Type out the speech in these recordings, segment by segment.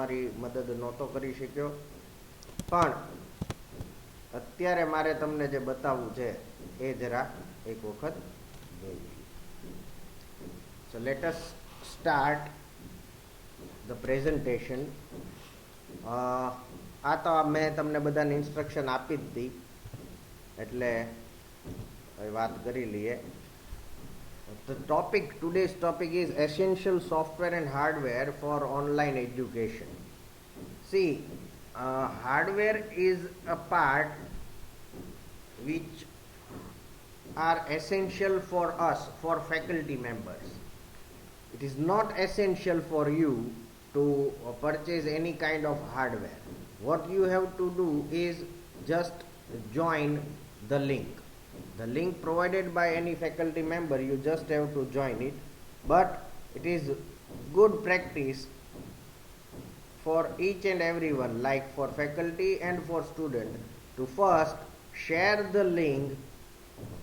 તમારી મદદ નહોતો કરી શક્યો, પણ અત્યારે મારે તમને જે બતાવવું છે એ જરા એક વખત જોઈ. So let us start the presentation. આ તો મેં તમને બધાને ઇન્સ્ટ્રક્શન આપી જ હતી, એટલે વાત કરી લઈએ. The topic, today's topic is essential software and hardware for online education. See, hardware is a part which are essential for us, for faculty members. It is not essential for you to purchase any kind of hardware. What you have to do is just join the link. The link provided by any faculty member, you just have to join it. But it is good practice for each and everyone, like for faculty and for student, to first share the link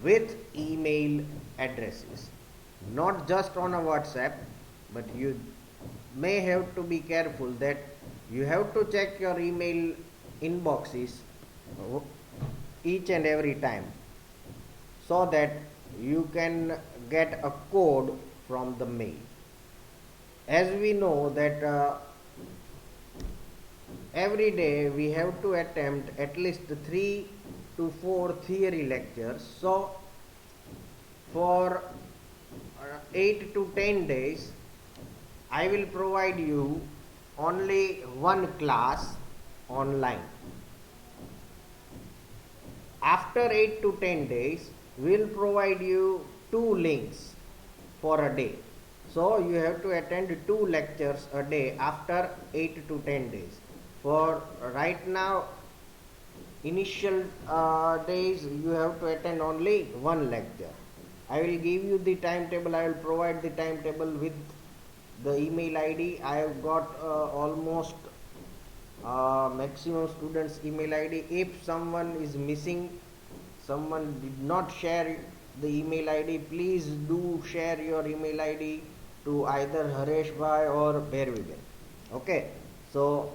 with email addresses. Not just on a WhatsApp, but you may have to be careful that you have to check your email inboxes each and every time, so that you can get a code from the mail. As we know that every day we have to attempt at least 3 to 4 theory lectures. So for 8 to 10 days I will provide you only one class online. After 8 to 10 days we will provide you 2 links for a day. So you have to attend 2 lectures a day after 8 to 10 days. For right now, initial days you have to attend only 1 lecture. I will give you the timetable. I will provide the timetable with the email ID. I have got almost maximum students email ID. If someone is missing, someone did not share the email ID, please do share your email ID to either Haresh Bhai or Bhairvi. Okay, so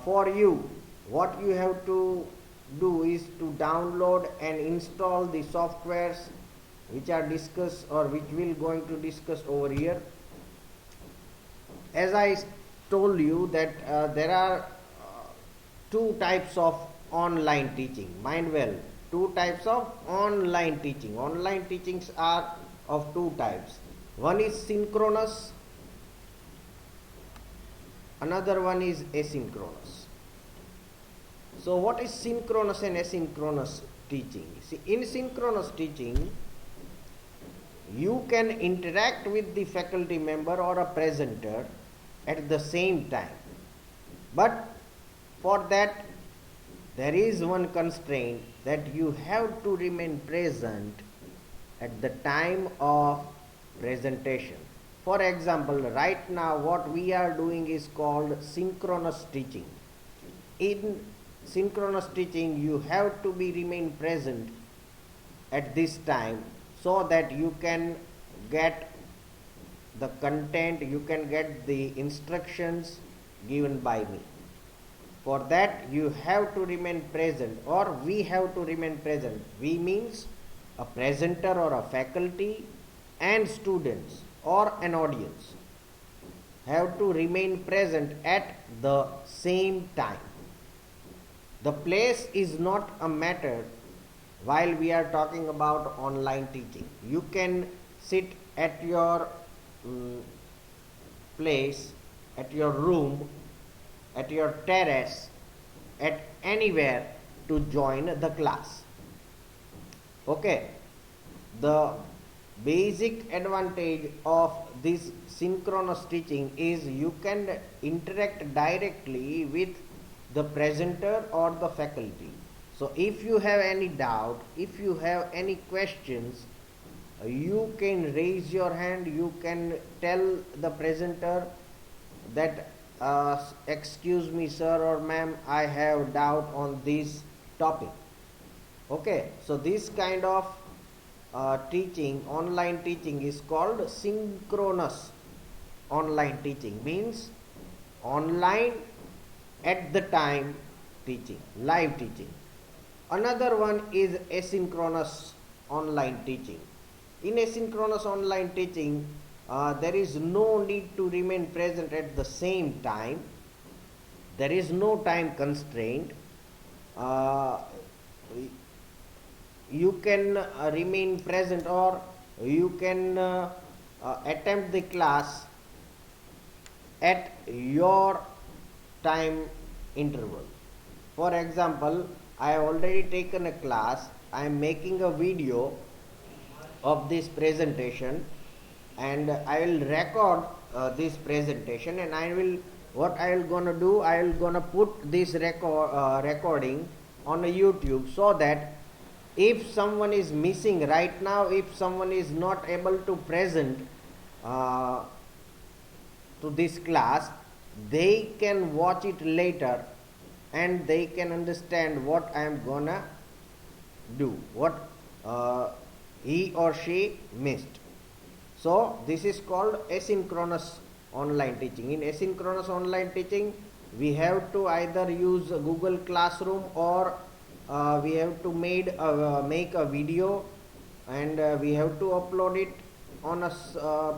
for you, what you have to do is to download and install the softwares which are discussed or which we'll going to discuss over here. As I told you that there are 2 types of online teaching. Mind well, 2 types of online teaching. Online teachings are of 2 types. One is synchronous, another one is asynchronous. So what is synchronous and asynchronous teaching? See, in synchronous teaching you can interact with the faculty member or a presenter at the same time, but for that there is one constraint, that you have to remain present at the time of presentation. For example, right now what we are doing is called synchronous teaching. In synchronous teaching you have to be remain present at this time, so that you can get the content, you can get the instructions given by me. For that you have to remain present, or we have to remain present. We means a presenter or a faculty and students or an audience have to remain present at the same time. The place is not a matter while we are talking about online teaching. You can sit at your place, at your room, at your terrace, at anywhere to join the class. Okay, the basic advantage of this synchronous teaching is you can interact directly with the presenter or the faculty. So if you have any doubt, if you have any questions, you can raise your hand, you can tell the presenter that excuse me sir or ma'am, I have doubt on this topic. Okay, so this kind of teaching, online teaching, is called synchronous online teaching. Means online at the time teaching, live teaching. Another one is asynchronous online teaching. In asynchronous online teaching, there is no need to remain present at the same time. There is no time constraint. Uh, you can remain present, or you can attempt the class at your time interval. For example, I have already taken a class. I am making a video of this presentation, and I will record this presentation, and what I will gonna do, I will gonna put this recording on a YouTube, so that if someone is missing right now, if someone is not able to present to this class, they can watch it later and they can understand what I am gonna do, what he or she missed. So this is called asynchronous online teaching. In asynchronous online teaching, we have to either use Google Classroom, or we have to make a video, and we have to upload it on a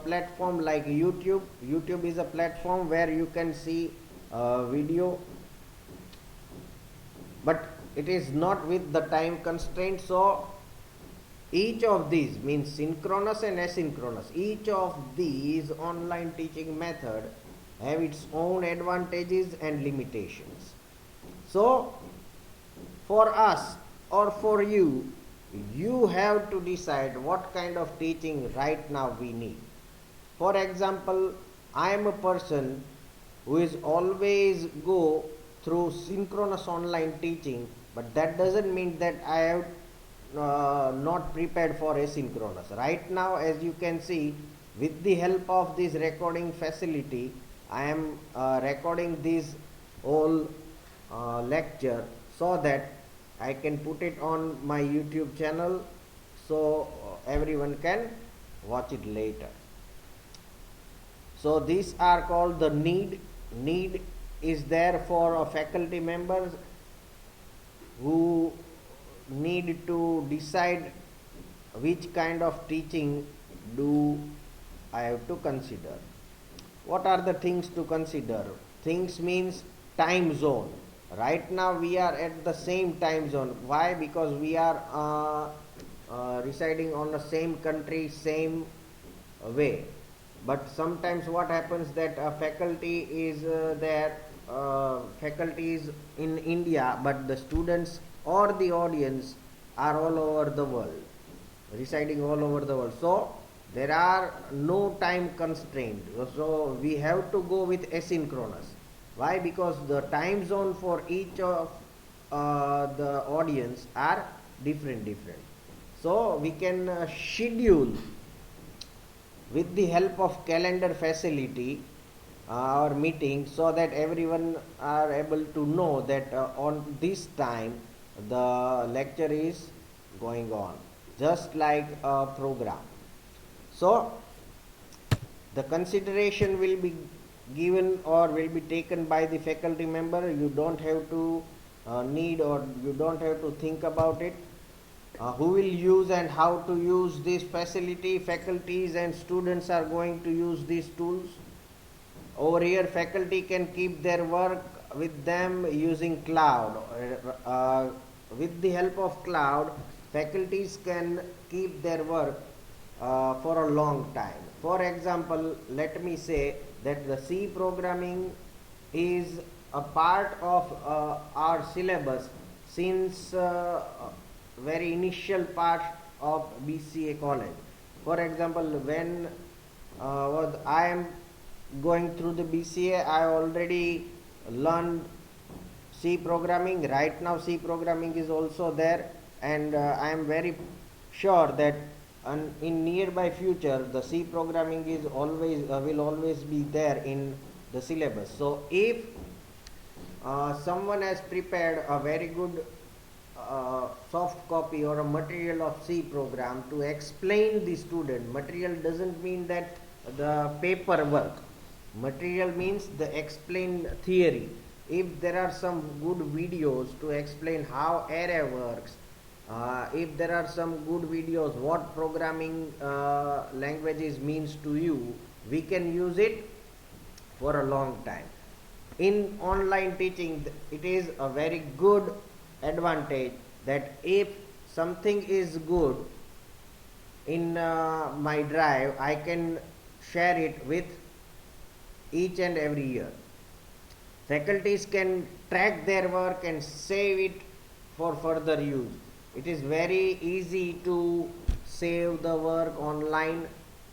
platform like YouTube. YouTube is a platform where you can see video, but it is not with the time constraint. So each of these means synchronous and asynchronous. Each of these online teaching method have its own advantages and limitations. So for us or for you, you have to decide what kind of teaching right now we need. For example, I am a person who is always go through synchronous online teaching, but that doesn't mean that I have not prepared for asynchronous. Right now, as you can see, with the help of this recording facility, I am recording this whole lecture, so that I can put it on my YouTube channel, so everyone can watch it later. So these are called the need. Need is there for faculty members who need to decide which kind of teaching do I have to consider. What are the things to consider? Things means time zone. Right now we are at the same time zone. Why? Because we are residing on the same country, same way. But sometimes what happens that faculty is faculty is in India, but the students or the audience are all over the world, residing all over the world. So there are no time constraint. So we have to go with asynchronous. Why? Because the time zone for each of the audience are different. So we can schedule with the help of calendar facility our meeting, so that everyone are able to know that on this time the lecture is going on, just like a program. So the consideration will be given or will be taken by the faculty member. You don't have to need, or you don't have to think about it. Who will use and how to use this facility? Faculties and students are going to use these tools. Over here, faculty can keep their work with them using cloud. With the help of cloud, faculties can keep their work for a long time. For example, let me say that the C programming is a part of our syllabus since very initial part of BCA college. For example, when I am going through the BCA, I already learned C programming. Right now C programming is also there, and I am very sure that in nearby future the C programming is always will always be there in the syllabus. So if someone has prepared a very good soft copy or a material of C program to explain the student, material doesn't mean that the paperwork. Material means the explained theory. If there are some good videos to explain how array works, if there are some good videos what programming languages means to you, we can use it for a long time. In online teaching, it is a very good advantage that if something is good in my drive, I can share it with each and every year. Faculties can track their work and save it for further use. It is very easy to save the work online.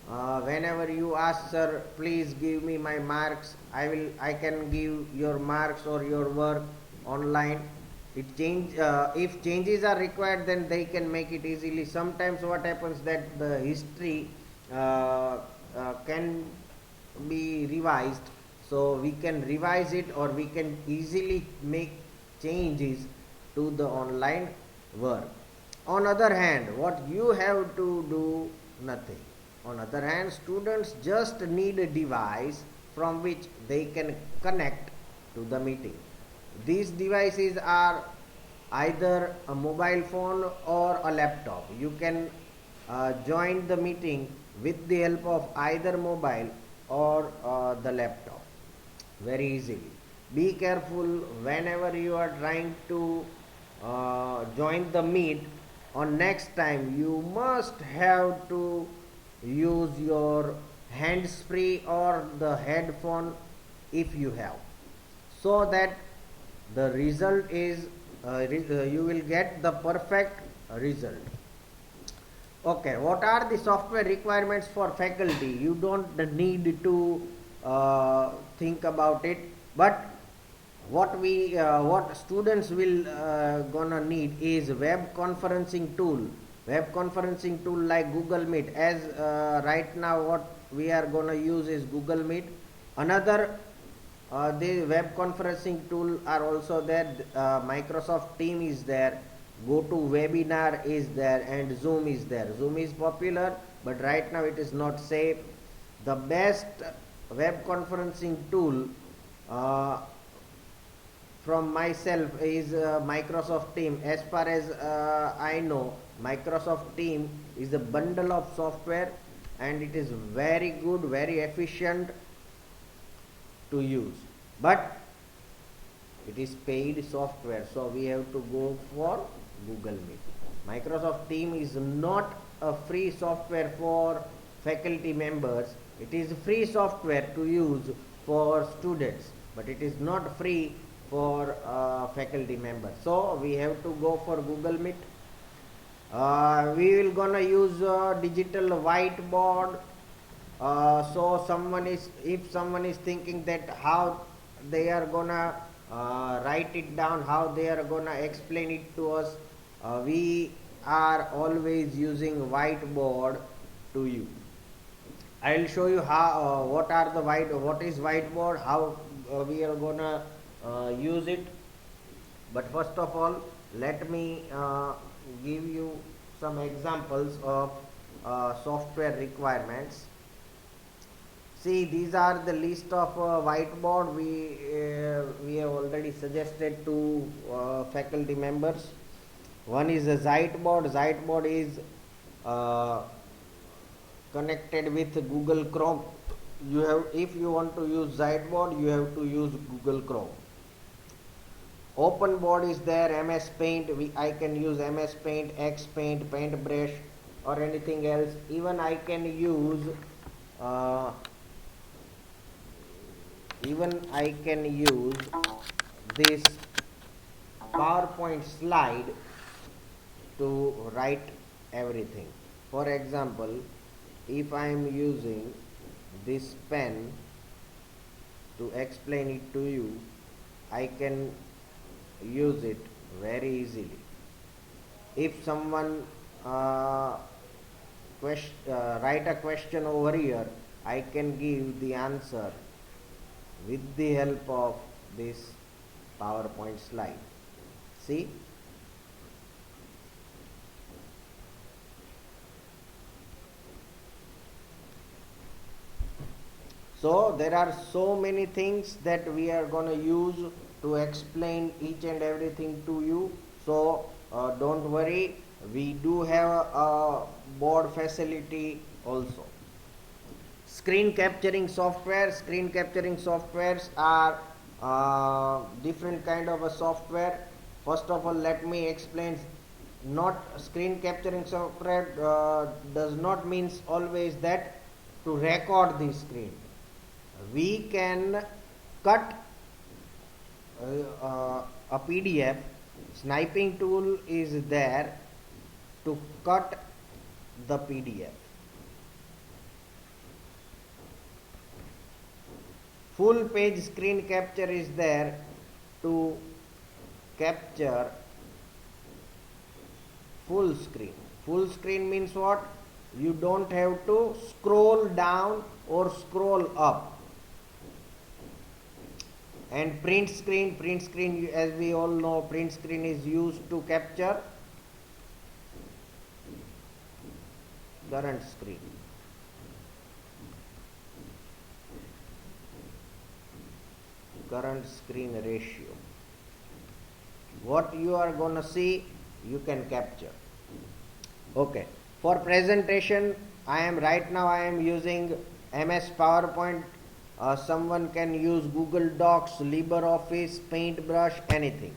Whenever you ask, sir, please give me my marks, I can give your marks or your work online. If changes are required, then they can make it easily. Sometimes what happens that the history can be revised, so we can revise it or we can easily make changes to the online work. On other hand, what you have to do, nothing. On other hand, students just need a device from which they can connect to the meeting. These devices are either a mobile phone or a laptop. You can join the meeting with the help of either mobile or the laptop very easily. Be careful whenever you are trying to join the meet. On next time, you must have to use your hands free or the headphone if you have, so that the result is you will get the perfect result. Okay, what are the software requirements for faculty? You don't need to think about it, but what students will gonna need is web conferencing tool like Google Meet. As right now what we are gonna use is Google Meet. Another the web conferencing tool are also there. Microsoft Team is there, GoToWebinar is there, and Zoom is there. Zoom is popular, but right now it is not safe. The best web conferencing tool from myself is Microsoft Team. As far as I know, Microsoft Team is a bundle of software and it is very good, very efficient to use, but it is paid software, so we have to go for Google Meet. Microsoft Team is not a free software for faculty members. It is free software to use for students, but it is not free for faculty members, so we have to go for Google Meet. We will gonna use digital whiteboard. So if someone is thinking that how they are gonna write it down, how they are gonna explain it to us, we are always using whiteboard to you. I will show you how what is whiteboard, how we are gonna use it. But first of all, let me give you some examples of software requirements. See, these are the list of whiteboard we have already suggested to faculty members. One is a Ziteboard. Ziteboard is connected with Google Chrome. If you want to use Ziteboard, you have to use Google Chrome. OpenBoard is there, MS Paint. I can use MS Paint, Xpaint, Paintbrush, or anything else. Even I can use this PowerPoint slide to write everything. For example, if I am using this pen to explain it to you, I can use it very easily. If someone write a question over here, I can give the answer with the help of this PowerPoint slide. See? So there are so many things that we are going to use to explain each and everything to you. So don't worry, we do have a board facility also. Screen capturing softwares are different kind of a software. First of all, let me explain. Not screen capturing software does not means always that to record the screen. We can cut a PDF. Sniping tool is there to cut the PDF. Full page screen capture is there to capture full screen. Full screen means what? You don't have to scroll down or scroll up. And print screen, as we all know, print screen is used to capture current screen. Current screen ratio. What you are gonna see, you can capture. Okay. For presentation, I am using MS PowerPoint. Someone can use Google Docs, LibreOffice, Paintbrush, anything.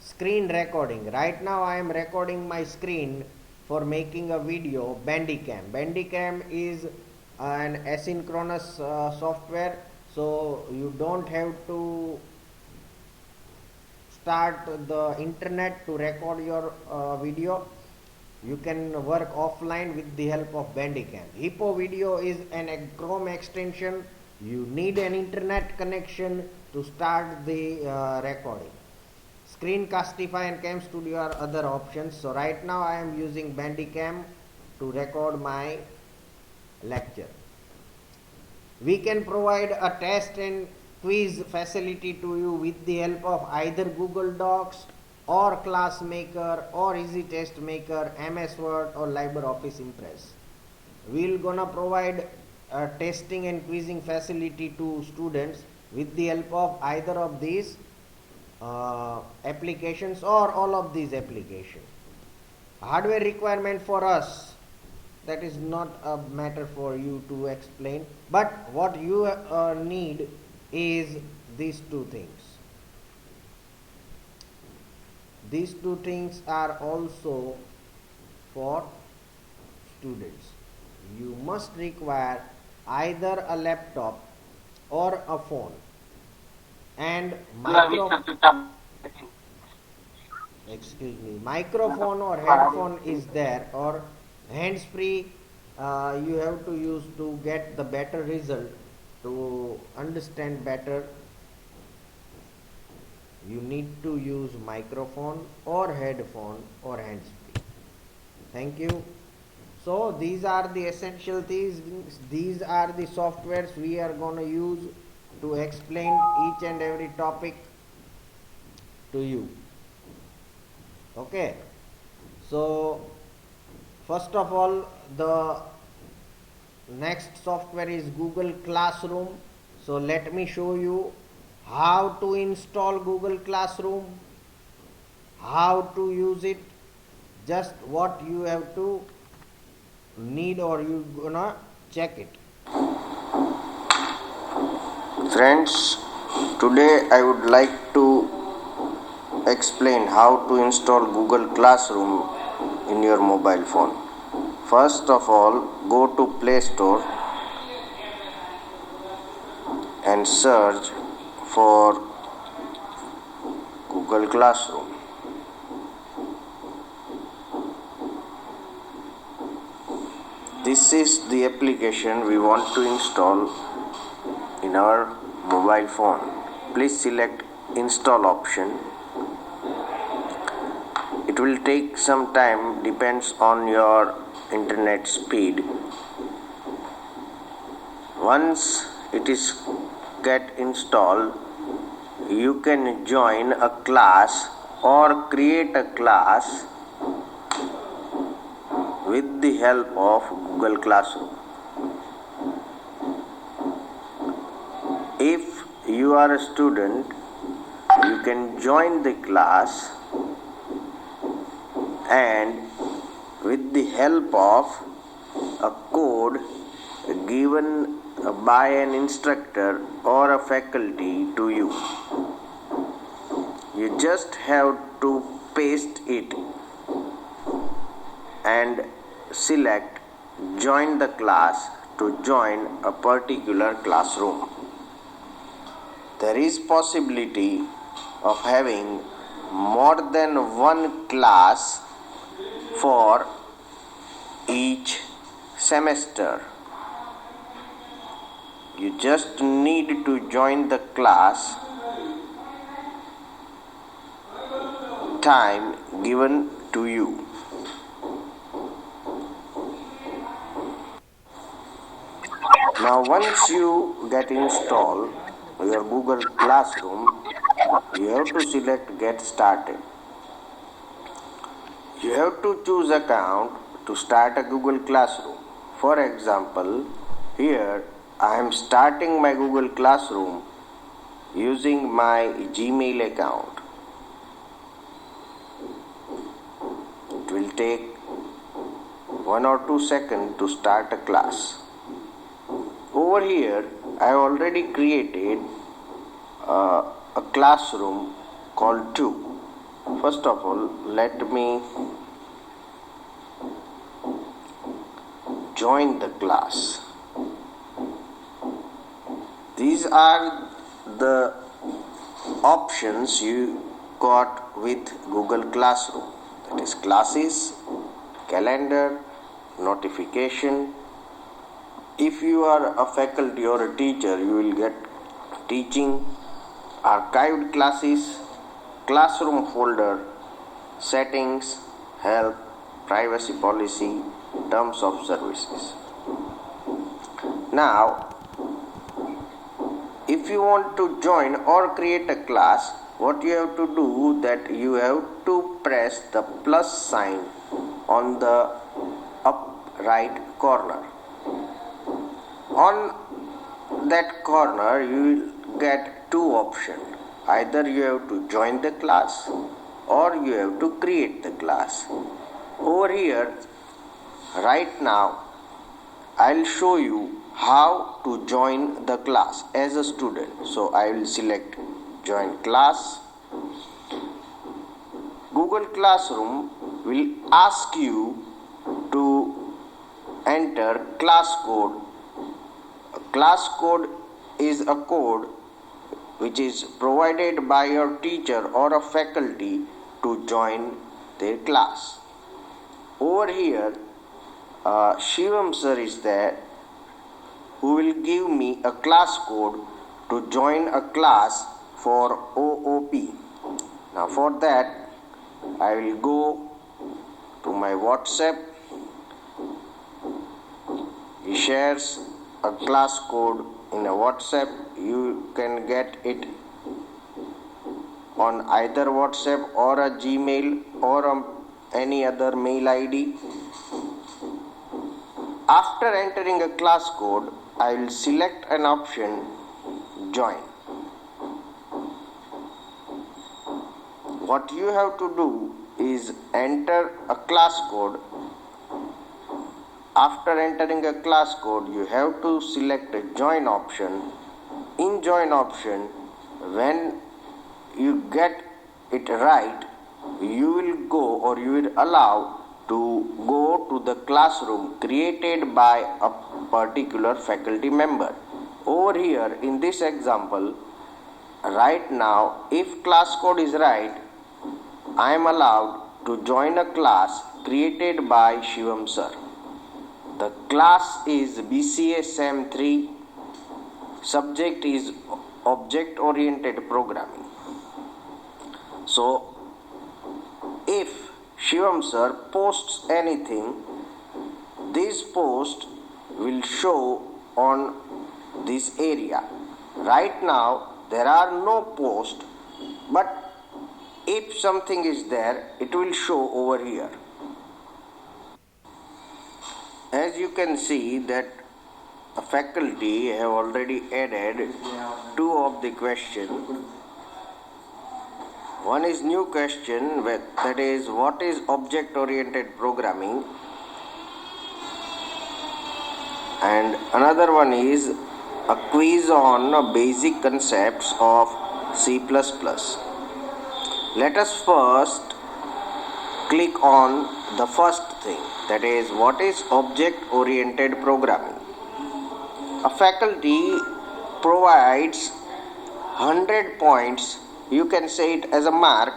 Screen recording. Right now I am recording my screen for making a video. Bandicam. Bandicam is an asynchronous software, so you don't have to start the internet to record your video. You can work offline with the help of Bandicam. Hippo Video is an Chrome extension. You need an internet connection to start the recording. Screencastify and Cam Studio are other options. So right now I am using Bandicam to record my lecture. We can provide a test and quiz facility to you with the help of either Google Docs or ClassMaker or Easy Test Maker, MS Word or LibreOffice Impress. We're gonna provide a testing and quizzing facility to students with the help of either of these applications or all of these applications. Hardware requirement for us, that is not a matter for you to explain, but what you need is these two things. These two things are also for students. You must require either a laptop or a phone and microphone or headphone is there, or hands-free you have to use to get the better result, to understand better. You need to use microphone or headphone or hands-free. Thank you. So these are the essential things. These are the softwares we are going to use to explain each and every topic to you. Okay. So first of all, the next software is Google Classroom. So let me show you how to install Google Classroom, how to use it, just what you have to need, or you gonna check it. Friends, today I would like to explain how to install Google Classroom in your mobile phone. First of all, go to Play Store and search for Google Classroom. This is the application we want to install in our mobile phone. Please select install option. It will take some time, depends on your internet speed. Once it is get installed, you can join a class or create a class with the help of Google Classroom. you are a student, you can join the class and with the help of a code given by an instructor or a faculty to you. You just have to paste it and select join the class to join a particular classroom. There is possibility of having more than one class for each semester. You just need to join the class time given to you. Now once you get installed your Google Classroom, you have to select get started. You have to choose account to start a Google Classroom. For example, here I am starting my Google Classroom using my Gmail account. It will take 1 or 2 seconds to start a class. Over here I have already created a classroom called 2. First of all, let me join the class. These are the options you got with Google Classroom. That is classes, calendar, notification. If you are a faculty or a teacher, you will get teaching, archived classes, classroom folder, settings, help, privacy policy, terms of services. Now, if you want to join or create a class, what you have to do that you have to press the plus sign on the up right corner. On that corner you will get 2 options. Either you have to join the class or you have to create the class. Over here right now I'll show you how to join the class as a student. So I will select join class. Google Classroom will ask you to enter class code. A class code is a code which is provided by your teacher or a faculty to join their class. Over here Shivam sir is there who will give me a class code to join a class for OOP. Now for that I will go to my WhatsApp. He shares a class code in a WhatsApp. You can get it on either WhatsApp or a Gmail or any other mail ID. After entering a class code, I will select an option join. What you have to do is enter a class code. After entering a class code, you have to select a join option. In join option, when you get it right, you will go or you will allow to go to the classroom created by a particular faculty member. Over here in this example, right now, if class code is right, I am allowed to join a class created by Shivam sir. The class is BCA SAM 3. Subject is object oriented programming. So if Shivam sir posts anything, this post will show on this area. Right now there are no posts, but if something is there, it will show over here. As you can see that a faculty have already added two of the question. One is new question, that is what is object oriented programming, and another one is a quiz on basic concepts of C++. Let us first click on the first thing, that is what is object oriented programming. A faculty provides 100 points, you can say it as a mark,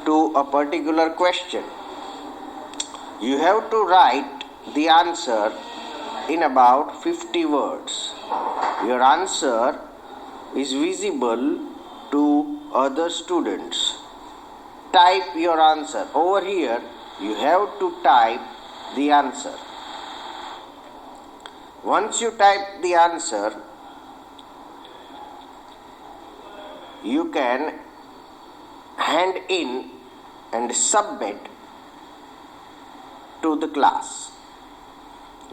to a particular question. You have to write the answer in about 50 words. Your answer is visible to other students. Type your answer. Over here, you have to type the answer. Once you type the answer, you can hand in and submit to the class.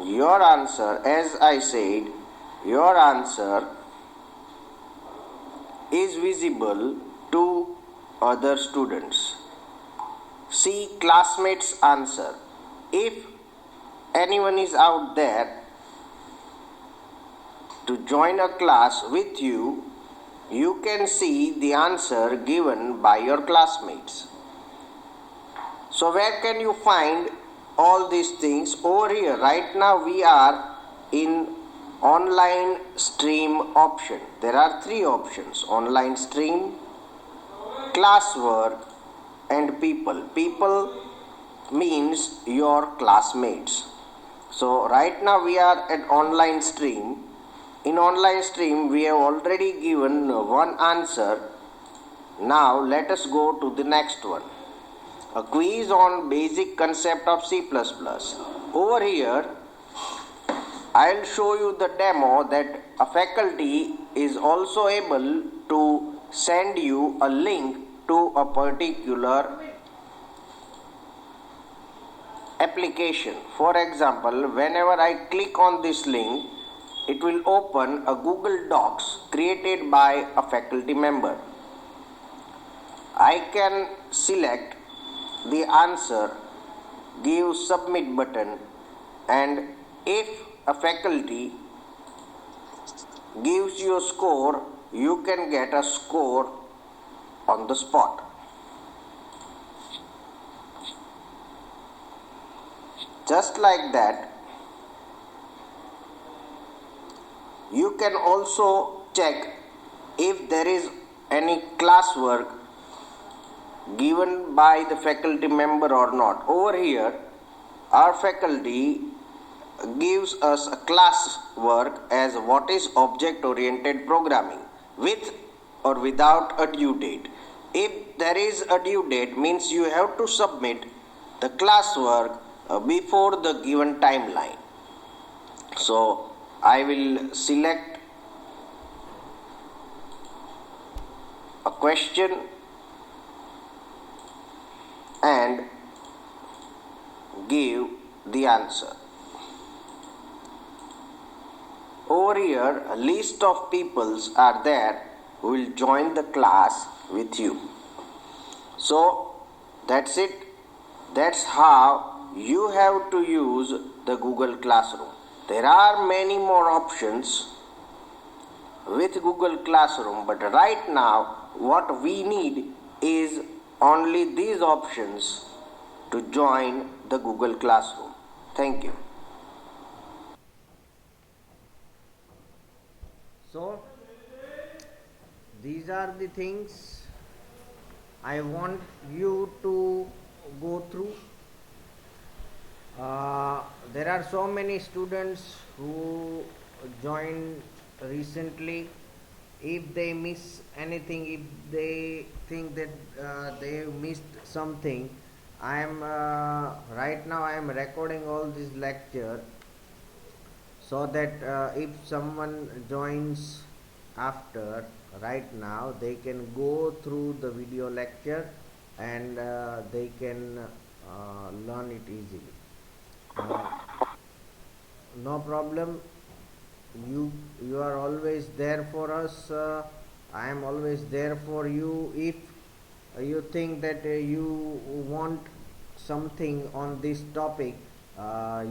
Your answer, as I said, your answer is visible to other students. See classmates' answer. If anyone is out there to join a class with you, you can see the answer given by your classmates. So where can you find all these things? Over here. Right now we are in online stream option. There are three options: online stream, classwork, and people. People means your classmates. So right now we are at online stream. In online stream we have already given one answer. Now let us go to the next one. A quiz on basic concept of C++. Over here I'll show you the demo that a faculty is also able to send you a link to a particular application. For example, whenever I click on this link, it will open a Google Docs created by a faculty member. I can select the answer, give submit button, and if a faculty gives you a score, you can get a score on the spot. Just like that, you can also check if there is any classwork given by the faculty member or not. Over here, our faculty gives us a class work as what is object oriented programming, with or without a due date. If there is a due date, means you have to submit the classwork before the given timeline. So I will select a question and give the answer. Over here, a list of peoples are there who will join the class with you. So that's it. That's how you have to use the Google Classroom. There are many more options with Google Classroom, but right now what we need is only these options to join the Google Classroom. Thank you. So these are the things I want you to go through. There are so many students who joined recently. If they miss anything, if they think that they missed something, right now I am recording all this lecture, so that if someone joins after, right now they can go through the video lecture and they can learn it easily. No problem. you are always there for us. I am always there for you. If you think that you want something on this topic,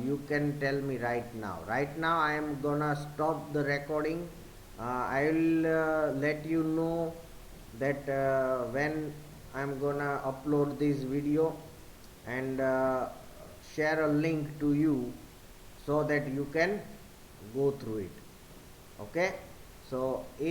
you can tell me right now. Right now I am gonna stop the recording. I will let you know that when I am gonna upload this video, and share a link to you so that you can go through it. Okay, so if